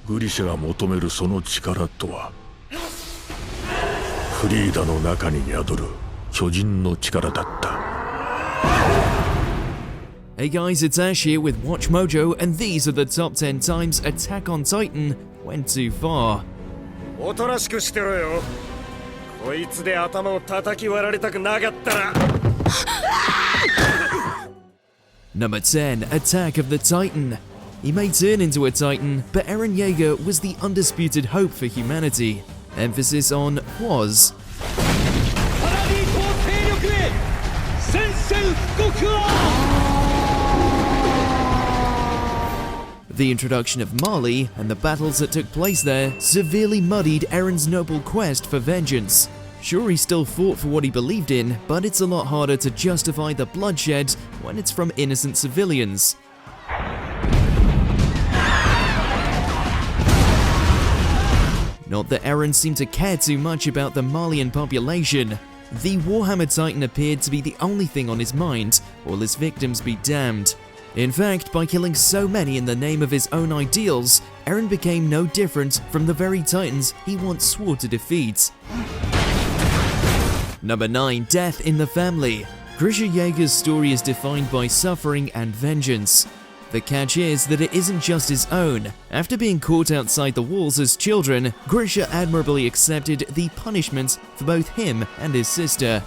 グリシャが求めるその力とは、フリーダの中に宿る巨人の力だった。Hey guys, it's Ash here with WatchMojo, and these are the top 10 times Attack on Titan went too far. おとなしくしてろよ。こいつで頭を叩き割られたくなかったら。Number 10, Attack of the Titan. He may turn into a Titan, but Eren Yeager was the undisputed hope for humanity. Emphasis on was. The introduction of Mali and the battles that took place there severely muddied Eren's noble quest for vengeance. Sure, he still fought for what he believed in, but it's a lot harder to justify the bloodshed when it's from innocent civilians. Not that Eren seemed to care too much about the Malian population. The Warhammer Titan appeared to be the only thing on his mind, all his victims be damned. In fact, by killing so many in the name of his own ideals, Eren became no different from the very Titans he once swore to defeat. Number 9, Death in the Family. Grisha Yeager's story is defined by suffering and vengeance. The catch is that it isn't just his own. After being caught outside the walls as children, Grisha admirably accepted the punishment for both him and his sister.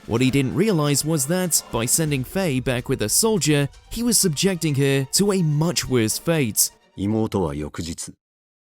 What he didn't realize was that, by sending Faye back with a soldier, he was subjecting her to a much worse fate. 妹は翌日、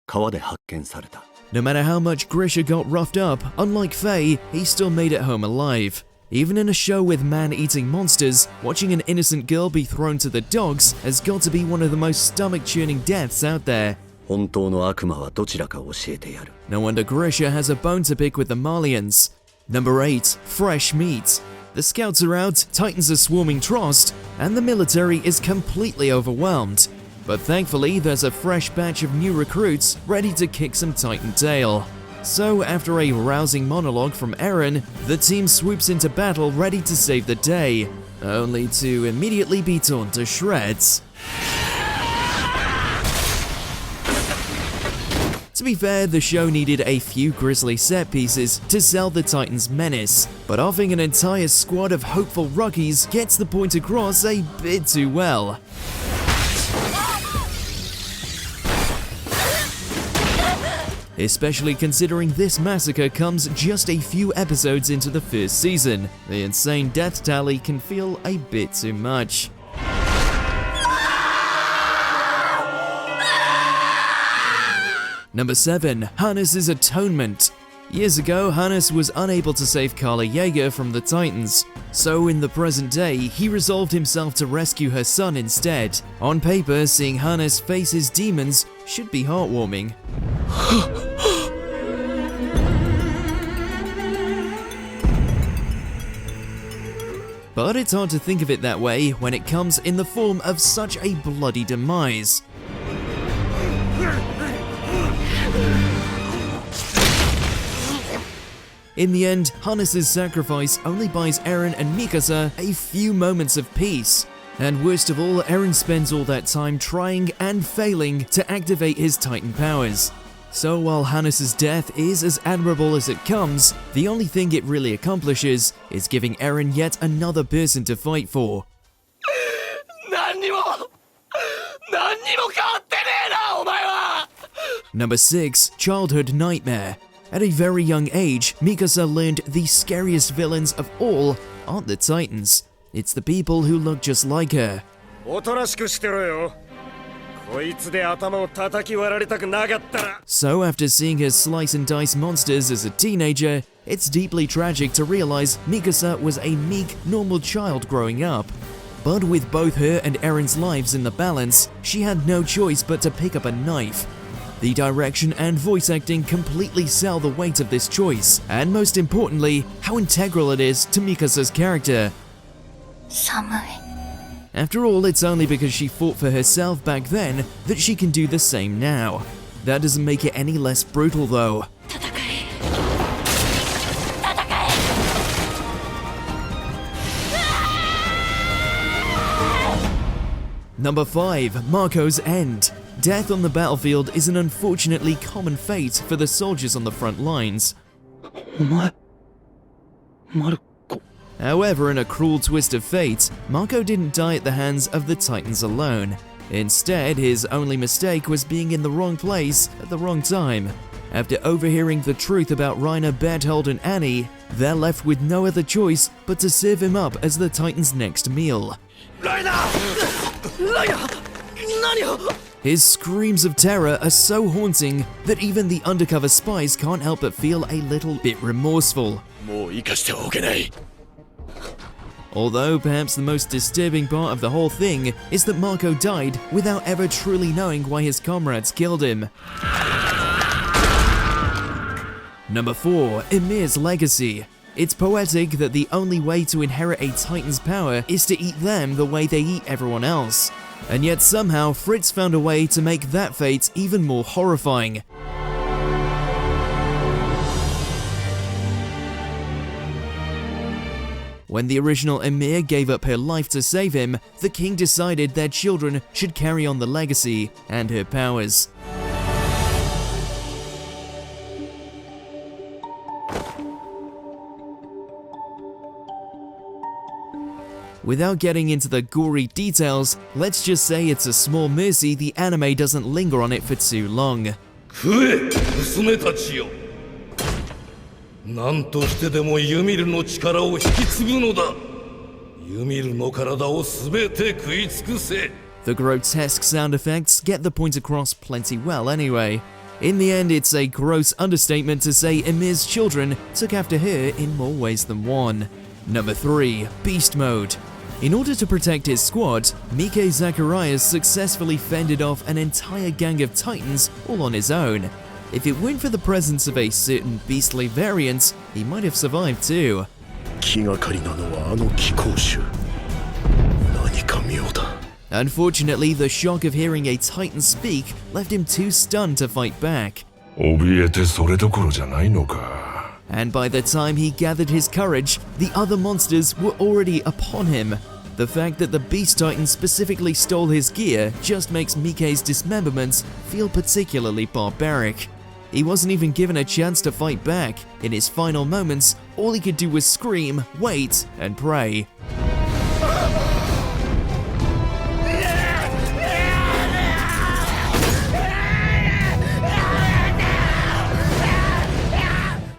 川で発見された。 No matter how much Grisha got roughed up, unlike Faye, he still made it home alive. Even in a show with man-eating monsters, watching an innocent girl be thrown to the dogs has got to be one of the most stomach-churning deaths out there. 本当の悪魔はどちらか教えてやる。 No wonder Grisha has a bone to pick with the Malians. Number 8, Fresh Meat. The scouts are out, Titans are swarming Trost, and the military is completely overwhelmed. But thankfully, there's a fresh batch of new recruits ready to kick some Titan tail. So after a rousing monologue from Eren, the team swoops into battle ready to save the day, only to immediately be torn to shreds. To be fair, the show needed a few grisly set pieces to sell the Titans' menace, but offering an entire squad of hopeful rookies gets the point across a bit too well. Especially considering this massacre comes just a few episodes into the first season. The insane death tally can feel a bit too much. Number 7, Hannes' Atonement. Years ago, Hannes was unable to save Carla Yeager from the Titans, so in the present day, he resolved himself to rescue her son instead. On paper, seeing Hannes face his demons should be heartwarming. But it's hard to think of it that way when it comes in the form of such a bloody demise. In the end, Hannes' sacrifice only buys Eren and Mikasa a few moments of peace. And worst of all, Eren spends all that time trying and failing to activate his Titan powers. So while Hannes' death is as admirable as it comes, the only thing it really accomplishes is giving Eren yet another person to fight for. Number 6, Childhood Nightmare. At a very young age, Mikasa learned the scariest villains of all aren't the Titans. It's the people who look just like her. おとなしくしてろよ。こいつで頭を叩き割られたくなかったら。 So after seeing her slice and dice monsters as a teenager, it's deeply tragic to realize Mikasa was a meek, normal child growing up. But with both her and Eren's lives in the balance, she had no choice but to pick up a knife. The direction and voice acting completely sell the weight of this choice, and most importantly, how integral it is to Mikasa's character. After all, it's only because she fought for herself back then that she can do the same now. That doesn't make it any less brutal though. Number 5. Marco's End. Death on the battlefield is an unfortunately common fate for the soldiers on the front lines. お前マルコ However, in a cruel twist of fate, Marco didn't die at the hands of the Titans alone. Instead, his only mistake was being in the wrong place at the wrong time. After overhearing the truth about Reiner, Berthold, and Annie, they're left with no other choice but to serve him up as the Titans' next meal. His screams of terror are so haunting that even the undercover spies can't help but feel a little bit remorseful. もう生かしてはおけない Although perhaps the most disturbing part of the whole thing is that Marco died without ever truly knowing why his comrades killed him. Number 4. Ymir's Legacy. It's poetic that the only way to inherit a Titan's power is to eat them the way they eat everyone else. And yet somehow Fritz found a way to make that fate even more horrifying. When the original Ymir gave up her life to save him, the king decided their children should carry on the legacy and her powers. Without getting into the gory details, let's just say it's a small mercy the anime doesn't linger on it for too long. 食え娘たちよ何としてでもユミルの力を引き継ぐのだユミルの体を全て食い尽くせ The grotesque sound effects get the point across plenty well anyway. In the end, it's a gross understatement to say Ymir's children took after her in more ways than one. Number 3. Beast Mode. In order to protect his squad, Mike Zacharias successfully fended off an entire gang of Titans all on his own. If it weren't for the presence of a certain beastly variant, he might have survived too. 気がかりなのはあの貴公衆何か妙だ Unfortunately, the shock of hearing a Titan speak left him too stunned to fight back. 怯えてそれどころじゃないのか And by the time he gathered his courage, the other monsters were already upon him. The fact that the Beast Titan specifically stole his gear just makes Mike's dismemberment feel particularly barbaric. He wasn't even given a chance to fight back. In his final moments, all he could do was scream, wait, and pray.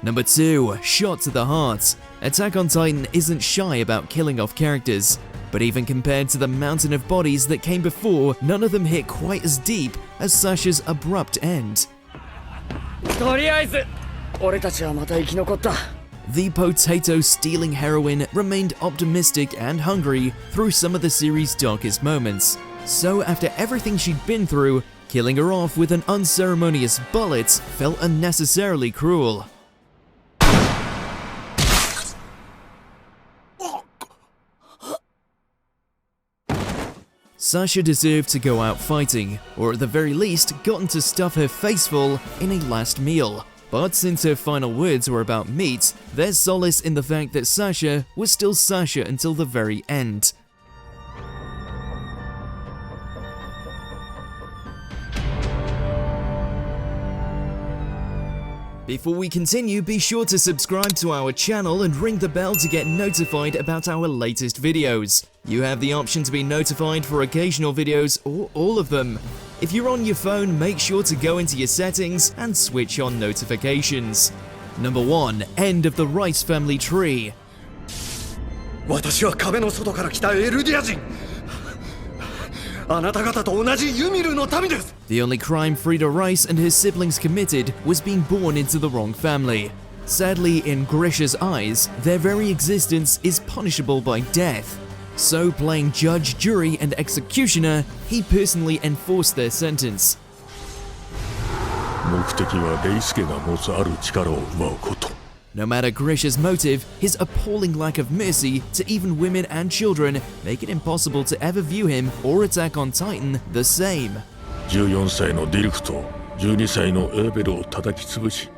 Number 2. Shot to the Heart. Attack on Titan isn't shy about killing off characters, but even compared to the mountain of bodies that came before, none of them hit quite as deep as Sasha's abrupt end. とりあえず俺たちはまた生き残った The potato-stealing heroine remained optimistic and hungry through some of the series' darkest moments. So after everything she'd been through, killing her off with an unceremonious bullet felt unnecessarily cruel. Sasha deserved to go out fighting, or at the very least gotten to stuff her face full in a last meal. But since her final words were about meat, there's solace in the fact that Sasha was still Sasha until the very end. Before we continue, be sure to subscribe to our channel and ring the bell to get notified about our latest videos. You have the option to be notified for occasional videos or all of them. If you're on your phone, make sure to go into your settings and switch on notifications. Number 1. End of the Rice family tree. 私は壁の外から来たエルディア人あなた方と同じユミルの民です The only crime Frida Rice and her siblings committed was being born into the wrong family. Sadly, in Grisha's eyes, their very existence is punishable by death. So, playing judge, jury, and executioner, he personally enforced their sentence. 目的はレイスケが持つある力を奪うこと No matter Grisha's motive, his appalling lack of mercy to even women and children make it impossible to ever view him or Attack on Titan the same. 14歳のディルクと12歳のエーベルを叩き潰し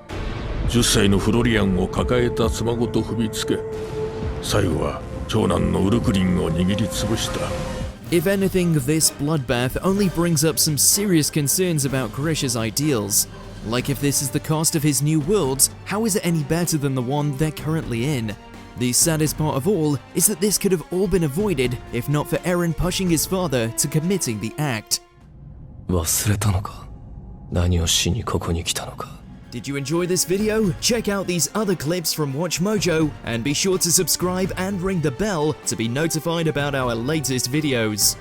10歳のフロリアンを抱えた妻ごと踏みつけ最後は長男のウルクリンを握りつぶした If anything, this bloodbath only brings up some serious concerns about Grisha's ideals. Like if this is the cost of his new world, how is it any better than the one they're currently in? The saddest part of all is that this could have all been avoided if not for Eren pushing his father to committing the act. 忘れたのか何をしにここに来たのか Did you enjoy this video? Check out these other clips from WatchMojo and be sure to subscribe and ring the bell to be notified about our latest videos.